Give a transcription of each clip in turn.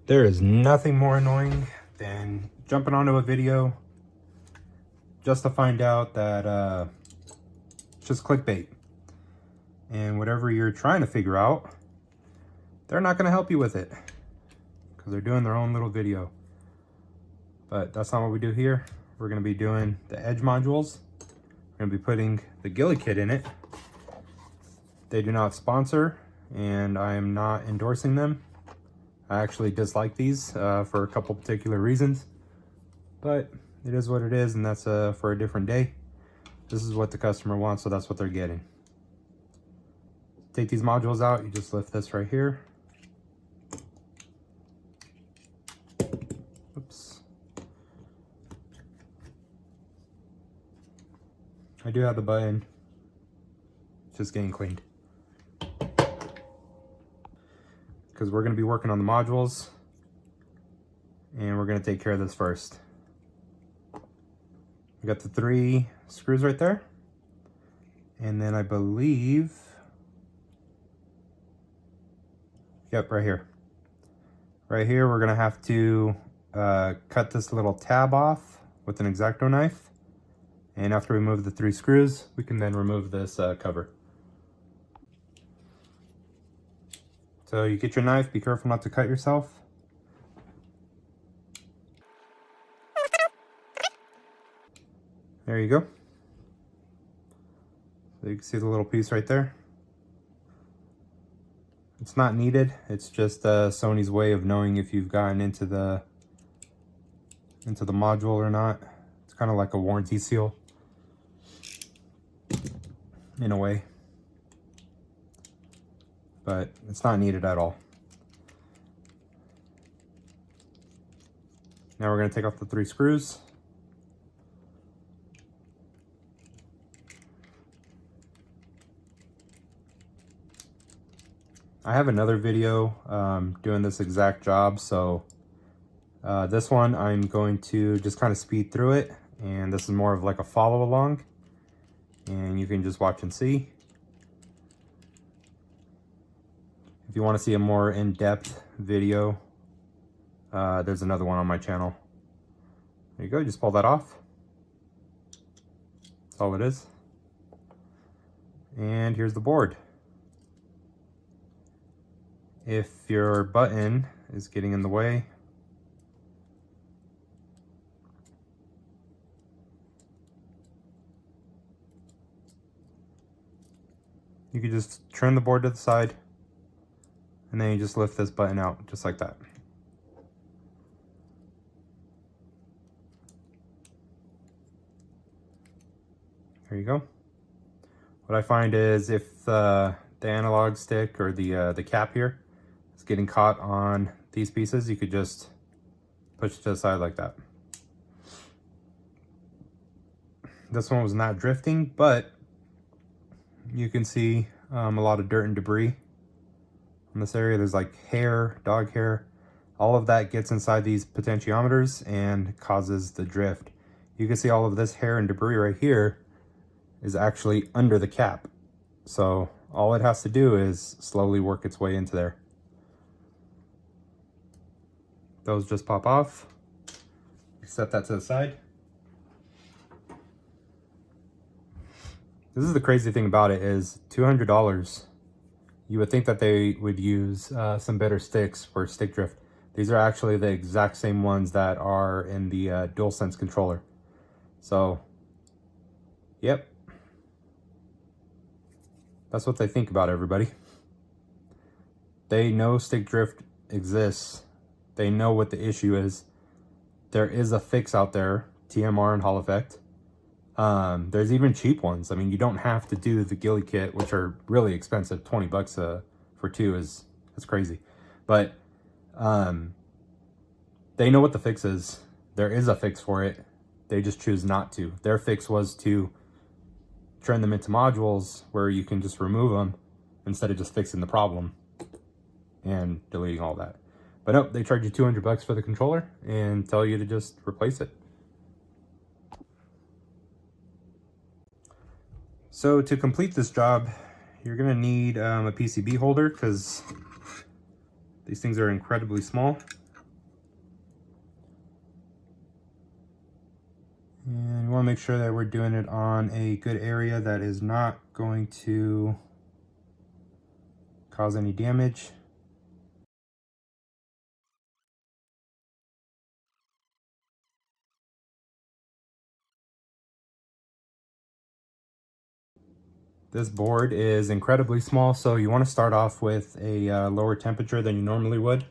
There is nothing more annoying than jumping onto a video just to find out that it's just clickbait. And whatever you're trying to figure out, they're not going to help you with it because they're doing their own little video. But that's not what we do here. We're going to be doing the edge modules. We're going to be putting the ghillie kit in it. They do not sponsor, and I am not endorsing them. I actually dislike these for a couple particular reasons, but it is what it is, and that's for a different day. This is what the customer wants, so that's what they're getting. Take these modules out, you just lift this right here. Oops. I do have the button, it's just getting cleaned. Because we're going to be working on the modules, and we're going to take care of this first. We got the 3 screws right there, and then I believe, yep, right here. Right here, we're going to have to cut this little tab off with an X-Acto knife, and after we remove the 3 screws, we can then remove this cover. So you get your knife, be careful not to cut yourself. There you go. So you can see the little piece right there. It's not needed, it's just Sony's way of knowing if you've gotten into the module or not. It's kind of like a warranty seal, in a way. But it's not needed at all. Now we're going to take off the 3 screws. I have another video doing this exact job, so this one I'm going to just kind of speed through it, and this is more of like a follow along, and you can just watch and see. If you want to see a more in-depth video, there's another one on my channel. There you go, just pull that off. That's all it is. And here's the board. If your button is getting in the way, you can just turn the board to the side, and then you just lift this button out, just like that. There you go. What I find is if the analog stick or the cap here is getting caught on these pieces, you could just push it to the side like that. This one was not drifting, but you can see a lot of dirt and debris in this area. There's like hair, dog hair. All of that gets inside these potentiometers and causes the drift. You can see all of this hair and debris right here is actually under the cap. So all it has to do is slowly work its way into there. Those just pop off. Set that to the side. This is the crazy thing about it is $200. You would think that they would use some better sticks for stick drift. These are actually the exact same ones that are in the DualSense controller. So, yep. That's what they think about, everybody. They know stick drift exists. They know what the issue is. There is a fix out there, TMR and Hall Effect. There's even cheap ones. I mean, you don't have to do the ghillie kit, which are really expensive. 20 bucks for 2 is crazy. But they know what the fix is. There is a fix for it. They just choose not to. Their fix was to turn them into modules where you can just remove them instead of just fixing the problem and deleting all that. But nope, they charge you 200 bucks for the controller and tell you to just replace it. So to complete this job, you're gonna need a PCB holder because these things are incredibly small. want to make sure that we're doing it on a good area that is not going to cause any damage. This board is incredibly small, so you want to start off with a lower temperature than you normally would.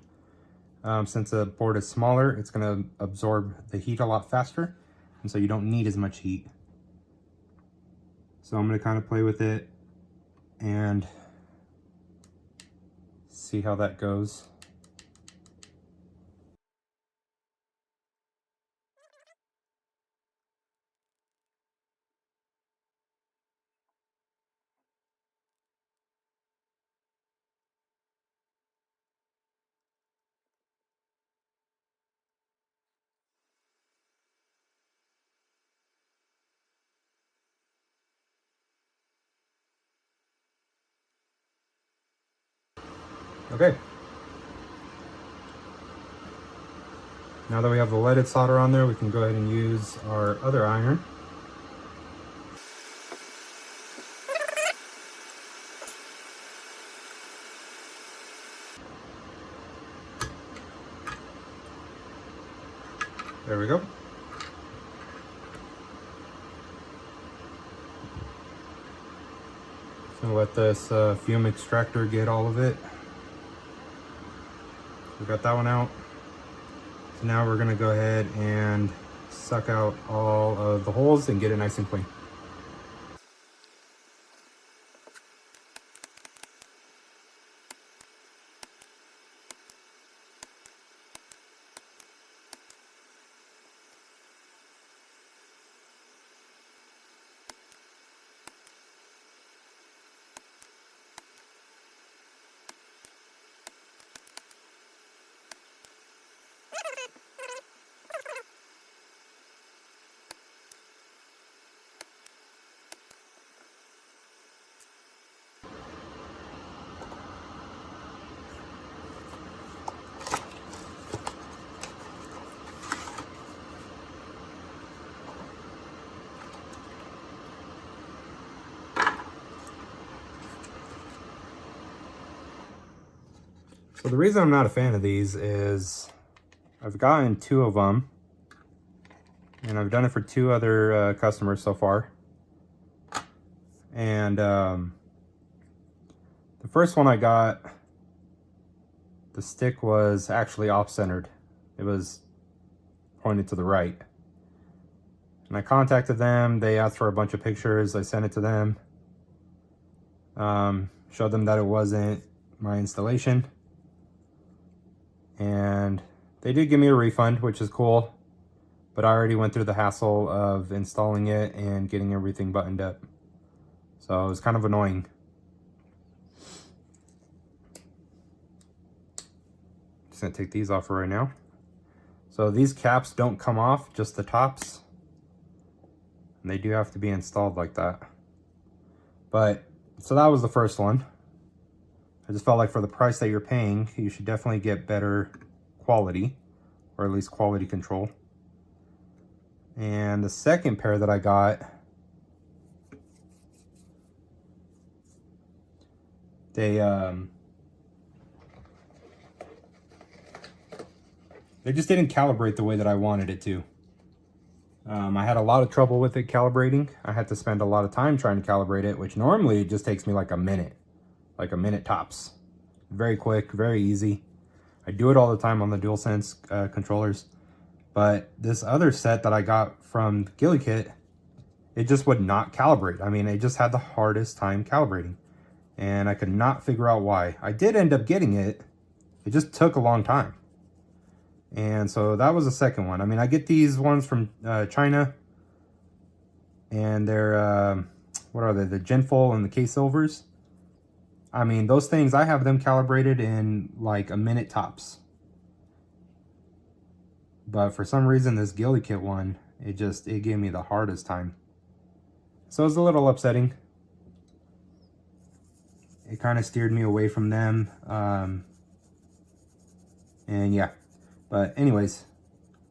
Since the board is smaller, it's going to absorb the heat a lot faster, and so you don't need as much heat. So I'm going to kind of play with it and see how that goes. Okay. Now that we have the leaded solder on there, we can go ahead and use our other iron. There we go. Just gonna let this fume extractor get all of it. We got that one out. So now we're gonna go ahead and suck out all of the holes and get it nice and clean. So the reason I'm not a fan of these is I've gotten 2 of them, and I've done it for 2 other customers so far. And the first one I got, the stick was actually off-centered. It was pointed to the right. And I contacted them. They asked for a bunch of pictures. I sent it to them. Showed them that it wasn't my installation. And they did give me a refund, which is cool. But I already went through the hassle of installing it and getting everything buttoned up. So it was kind of annoying. Just gonna take these off for right now. So these caps don't come off, just the tops. And they do have to be installed like that. But, so that was the first one. I just felt like for the price that you're paying, you should definitely get better quality, or at least quality control. And the second pair that I got, they just didn't calibrate the way that I wanted it to. I had a lot of trouble with it calibrating. I had to spend a lot of time trying to calibrate it, which normally it just takes me like a minute tops. Very quick, very easy. I do it all the time on the DualSense controllers. But this other set that I got from GillyKit, it just would not calibrate. I mean, it just had the hardest time calibrating. And I could not figure out why. I did end up getting it. It just took a long time. And so that was the second one. I mean, I get these ones from China. And they're, what are they? The Genful and the K-Silvers. I mean, those things, I have them calibrated in like a minute tops. But for some reason, this GillyKit one, it gave me the hardest time. So it was a little upsetting. It kind of steered me away from them. And yeah. But anyways,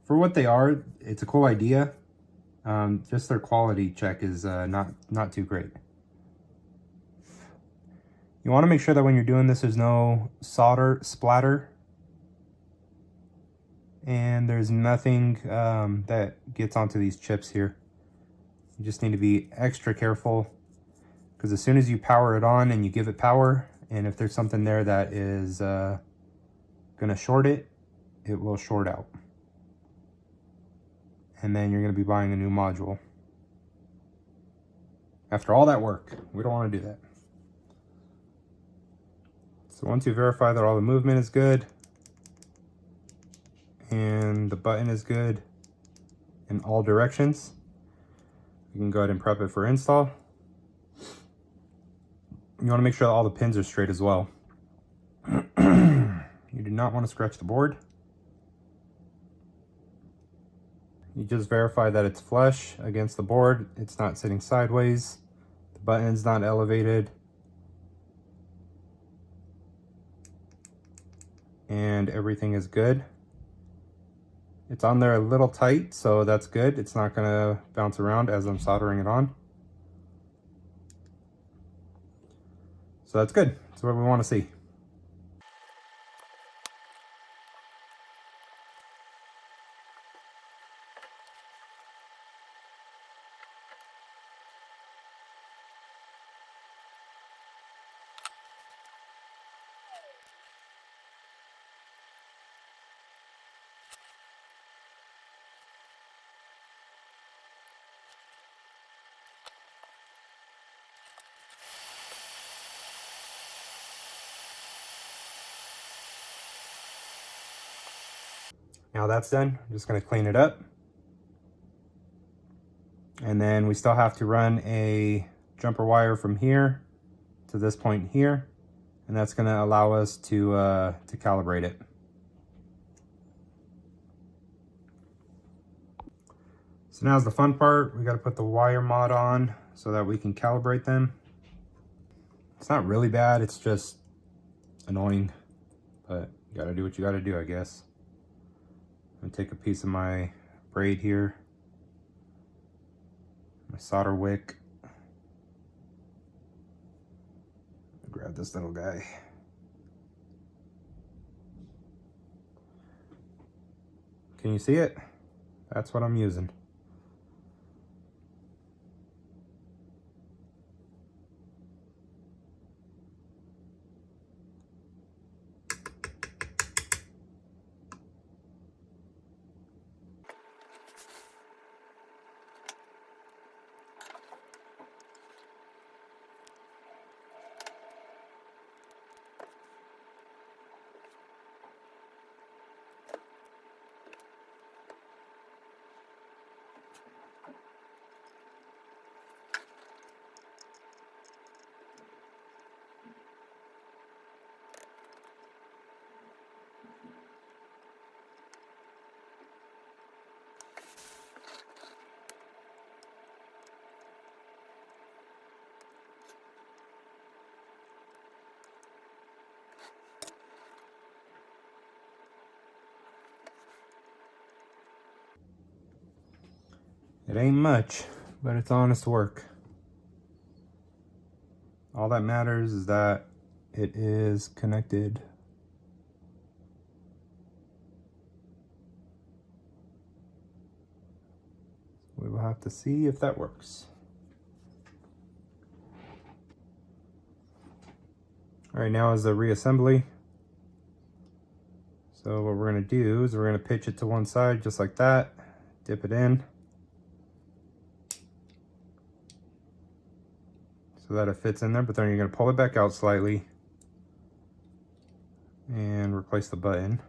for what they are, it's a cool idea. Just their quality check is not too great. You want to make sure that when you're doing this, there's no solder splatter and there's nothing that gets onto these chips here. You just need to be extra careful, because as soon as you power it on and you give it power, and if there's something there that is gonna short it, it will short out. And then you're gonna be buying a new module. After all that work, we don't wanna do that. So once you verify that all the movement is good, and the button is good in all directions, you can go ahead and prep it for install. You want to make sure that all the pins are straight as well. You do not want to scratch the board. You just verify that it's flush against the board, it's not sitting sideways, the button's not elevated, and everything is good. It's on there a little tight, so that's good. It's not gonna bounce around as I'm soldering it on. So that's good. That's what we want to see. Now that's done, I'm just gonna clean it up. And then we still have to run a jumper wire from here to this point here, and that's gonna allow us to calibrate it. So now's the fun part. We gotta put the wire mod on so that we can calibrate them. It's not really bad, it's just annoying, but you gotta do what you gotta do, I guess. I'm gonna take a piece of my braid here, my solder wick. Grab this little guy. Can you see it? That's what I'm using. It ain't much, but it's honest work. All that matters is that it is connected. We will have to see if that works. All right, now is the reassembly. So what we're gonna do is we're gonna pitch it to one side just like that, dip it in, so that it fits in there, but then you're gonna pull it back out slightly and replace the button.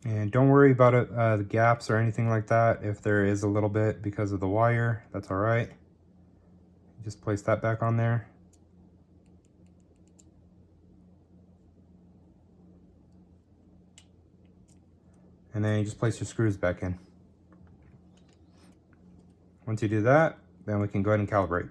And don't worry about it, the gaps or anything like that. If there is a little bit because of the wire, that's all right. Just place that back on there. And then you just place your screws back in. Once you do that, then we can go ahead and calibrate.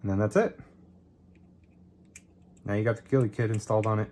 And then that's it. Now you got the Ghillie kit installed on it.